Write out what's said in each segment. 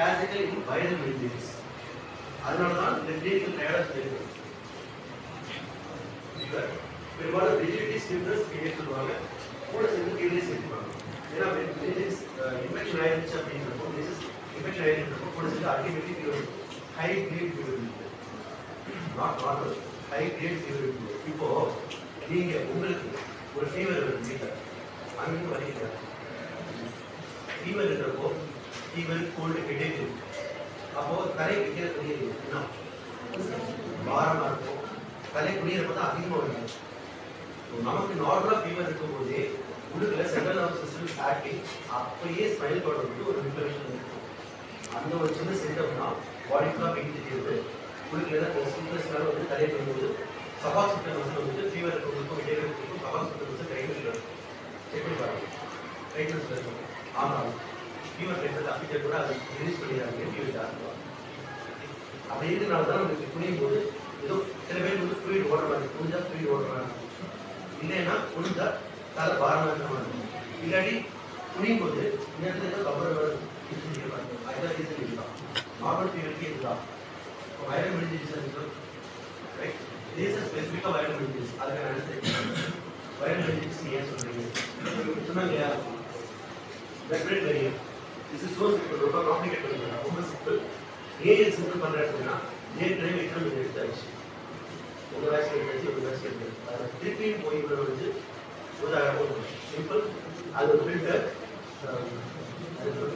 classical in viral meningitis. அதனால தான் இந்த கிளினிக்கல் டயர்டா சொல்லிருக்கோம். fever பெரும்பாலும் rigidity stiffness கிளினிக் சொல்லுவாங்க. கூட சேர்ந்து கிளினிக் சேர்த்துப்பாங்க. ஏன்னா meningitis infection ஆயிருச்சு அப்படின்றப்போ infection ஆயிருக்கிறப்போ கூட சேர்ந்து ultimately fever high grade fever இருக்கு. not normal high grade fever இருக்கு. இப்போ நீங்க உங்களுக்கு ஒரு fever வருது வீட்ல அங்க வரீங்க. fever இருக்கிறப்போ fever cold headache அப்போ தலை வைக்கிற துணியை என்ன பாரமா இருக்கும். தலை குடியிருப்ப தான் அதிகமாக வரும். நமக்கு நார்மலா ஃபீவர் இருக்கும்போது உள்ளுக்குள்ள சென்ட்ரல் நர்வஸ் சிஸ்டம் ஆக்டிங் அப்படியே ஸ்மைல் பண்ணுறது ஒரு இன்ஃபர்மேஷன் இருக்கும். அந்த ஒரு சின்ன சிம்டம் தான் பாடி ஃபுல்லாக பெயின் தெரியுது. உள்ளுக்குள்ள ஸ்ட்ரெஸ்னால வந்து தலை பண்ணும்போது சபாக்சிப்டன் வந்து ஃபீவர் இருக்கிறவங்களுக்கும் விடைகளுக்கும் சபாக்சிப்டன் வந்து டைட்னஸ்ல இருக்கும். செக் பண்ணி பாருங்க, டைட்னஸ்ல இருக்கும். ஆனால் ஃபீவர் டைட்னஸ் அஃபிஷியல் கூட அதை ரிலீஸ் பண்ணிடுறாங்க. ஃபீவர் ஜாஸ்தியாக அப்படி இருக்கிறனால தான் உங்களுக்கு புரியும் போது ஏதோ சில பேர் வந்து ஃப்ளூயிட் ஓடுற மாதிரி புரிஞ்சா ஃப்ளூயிட் ஓடுற மாதிரி இல்லைன்னா புரிஞ்சா தலை பாரமாக இருக்கிற மாதிரி இல்லாட்டி புரியும் போது இந்த இடத்துல ஏதோ கபர் அதுதான் ரீசன் இதுதான். நார்மல் ஃபீவருக்கு இதுதான். இப்போ வைரல் மெனிஞ்சிட்டிஸ் ரைட் ரீசன் ஸ்பெசிஃபிக்காக வைரல் மெனிஞ்சிட்டிஸ் அதுக்கான ஆன்சர் வைரல் மெனிஞ்சிட்டிஸ் ஏன் சொல்றீங்க சொன்னாங்க இல்லையா respiratory variant this is so simple. ரொம்ப காம்ப்ளிகேட் பண்ணுறாங்க. ரொம்ப சிம்பிள். ஏன் சிம்பிள் பண்ணுற அப்படின்னா ஏற்கனவே எக்ஸாம் எடுத்தாச்சு. ஒரு வேக்சின் எடுத்தாச்சு ஒரு வேக்சின் எடுத்தாச்சு. அதை திருப்பியும் போய் இவ்வளோ வந்து உதாரணம் சிம்பிள். அது ஒரு ஃபில்டர்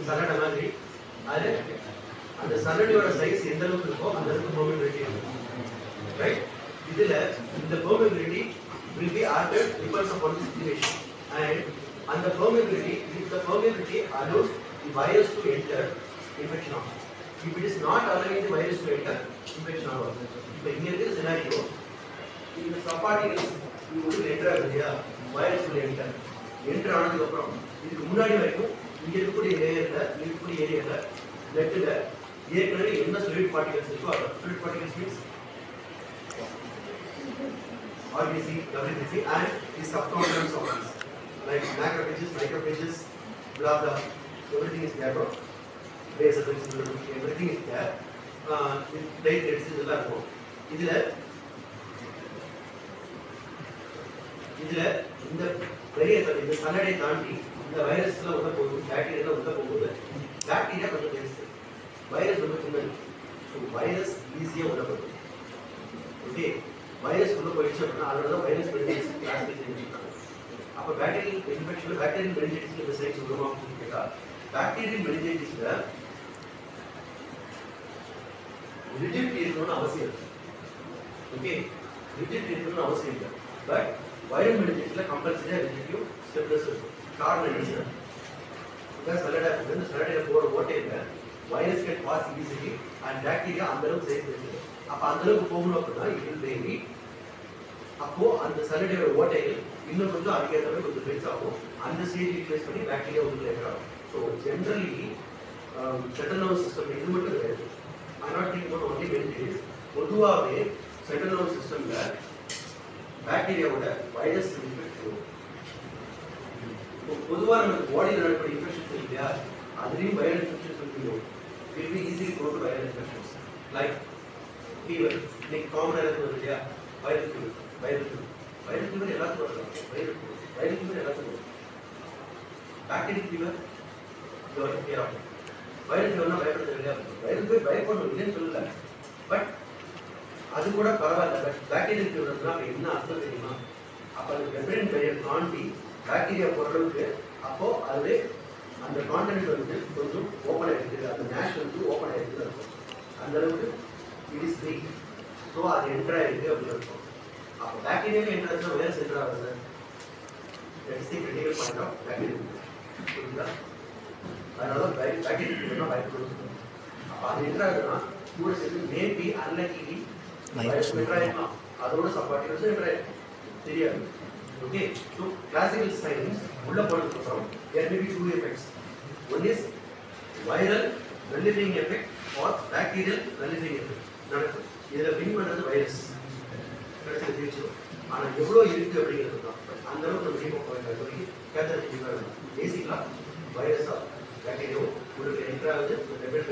சல்லடை மாதிரி. அது அந்த சல்லடையோட சைஸ் எந்த அளவுக்கு இருக்கோ அந்த அளவுக்கு பெர்மிபிலிட்டி இருக்கும். ரைட் இதில் இந்த permeability will be altered depends upon the situation and அந்த permeability if the permeability allows the virus to enter infection ஆகும். If it is not allowing the virus to enter infection ஆகும். இப்போ இங்க இருக்கிற scenario இந்த subparticles உள்ள enter ஆகுதுயா virus உள்ள enter ஆனதுக்கு அப்புறம் இதுக்கு முன்னாடி வரைக்கும் இங்க இருக்கக்கூடிய லேயர்ல இருக்கக்கூடிய ஏரியால பிளட்ல ஏற்கனவே என்ன fluid particles இருக்கோ அது fluid particles means RBC, WBC and the subcomponents of this like macrophages, microphages, blah blah, everything is there, bro. Basal everything is there. Platelets is all இருக்கும். இதுல இந்த பெரிய இந்த சல்லடை தாண்டி இந்த வைரஸ்ல உள்ள போகுது, பாக்டீரியா உள்ள போகுது. பாக்டீரியா கொஞ்சம் பெருசு, வைரஸ் ரொம்ப சின்னது. ஸோ வைரஸ் ஈஸியாக உள்ள போகுது. ஓகே, வைரஸ் உள்ள போயிடுச்சு அப்படின்னா அதனால தான் வைரஸ் மெனிஞ்சிட்டிஸ் கிளாஸிஃபை செஞ்சுருக்காங்க. அப்போ பாக்டீரியல் இன்ஃபெக்ஷன் பாக்டீரியல் மெனிஞ்சிட்டிஸ் இந்த சைன்ஸ் உருவாகும் கேட்டா பாக்டீரியல் மெனிஞ்சிட்டிஸ்ல ரிஜிடிட்டி இருக்கணும்னு அவசியம் இல்லை. ஓகே, ரிஜிடிட்டி இருக்கணும்னு அவசியம் இல்லை. பட் வைரல் மெனிஞ்சிட்டிஸ்ல கம்பல்சரியா ரிஜிடியும் ஸ்டெப்லெஸ் இருக்கும். காரணம் என்ன? இந்த சல்லடையில் போகிற ஓட்டையில் virus get pass easily and bacteria அந்த அளவுக்கு சேஃப் இருக்குது. அப்போ அந்த அளவுக்கு போகணும் அப்படின்னா இட் பேபி அப்போ அந்த சல்லடையோட ஓட்டைகள் இன்னும் கொஞ்சம் அதுக்கேற்ற கொஞ்சம் பெருசு ஆகும். அந்த ஸ்டேஜ் யூட்டிலைஸ் பண்ணி பாக்டீரியா உள்ள ஏற்றாகும். So generally central nervous system இது மட்டும் கிடையாது. I not think about only meningitis. பொதுவாகவே சென்ட்ரல் நர்வஸ் சிஸ்டம்ல பாக்டீரியாவோட வைரஸ் இன்ஃபெக்ட் வரும். பொதுவாக நமக்கு பாடியில் நடக்கக்கூடிய இன்ஃபெக்ஷன்ஸ் இல்லையா, அதுலேயும் வைரல் இன்ஃபெக்ஷன்ஸ் இருக்கும். Will be easily go to viral infections like fever. இன்னைக்கு காமனாக இருக்கிறது இல்லையா வைரல் ஃபீவர். வைரல் ஃபீவர் எல்லாத்துக்கும் வரலாம். வைரல் ஃபீவர் எல்லாத்துக்கும் வரும். பாக்டீரியல் ஃபீவர் கேர் ஆகும். வைரல் ஃபீவர்னா பயப்படுறது இல்லையா? வைரல் ஃபீவர் பயப்படணும் இல்லைன்னு சொல்லல. பட் அது கூட பரவாயில்ல. பட் பாக்டீரியல் ஃபீவர்னா அப்போ என்ன அர்த்தம் தெரியுமா? அப்போ அந்த மெம்பரேன் பேரியர் தாண்டி பாக்டீரியா போடுறதுக்கு அப்போ அது அந்த கான்டென்ட் வந்து கொஞ்சம் ஓப்பன் ஆகிருக்குது, அந்த நேஷ் வந்து ஓப்பன் ஆகிருக்குது இருக்கும். அந்த அளவுக்கு இட் இஸ் வீக். ஸோ அது என்ட்ரு ஆகிருக்கு அப்படின்னு இருக்கும். அப்போ பாக்டீரியாவே என்ட்ரு ஆச்சுன்னா வைரஸ் என்ட்ரு ஆகுது. That's the critical point of bacteria. புரியுதா? அதனால பாக்டீரியா பயப்படுறது. அப்போ அது என்ட்ரு ஆகுதுன்னா கூட சேர்த்து மேபி அன்லக்கிலி வைரஸ் என்ட்ரு ஆகிருக்கலாம். அதோட சப்பார்ட்டிகல்ஸும் என்ட்ரு ஆகிருக்கும், தெரியாது. Okay, so classical signs உள்ள போனதுக்கு அப்புறம் there may be two effects. One is viral nullifying effect or bacterial nullifying effect. நடக்கும். இதுல வின் பண்றது வைரஸ் பிரச்சனை தீர்ச்சிடும். ஆனா எவ்வளவு இருக்கு அப்படிங்கிறது தான். அந்த அளவுக்கு நம்ம டீம் பாயிண்ட் சொல்லி கேட்டகரி பேசிக்கலா வைரஸா பாக்டீரியா உங்களுக்கு என்ட்ராவது டெபிட்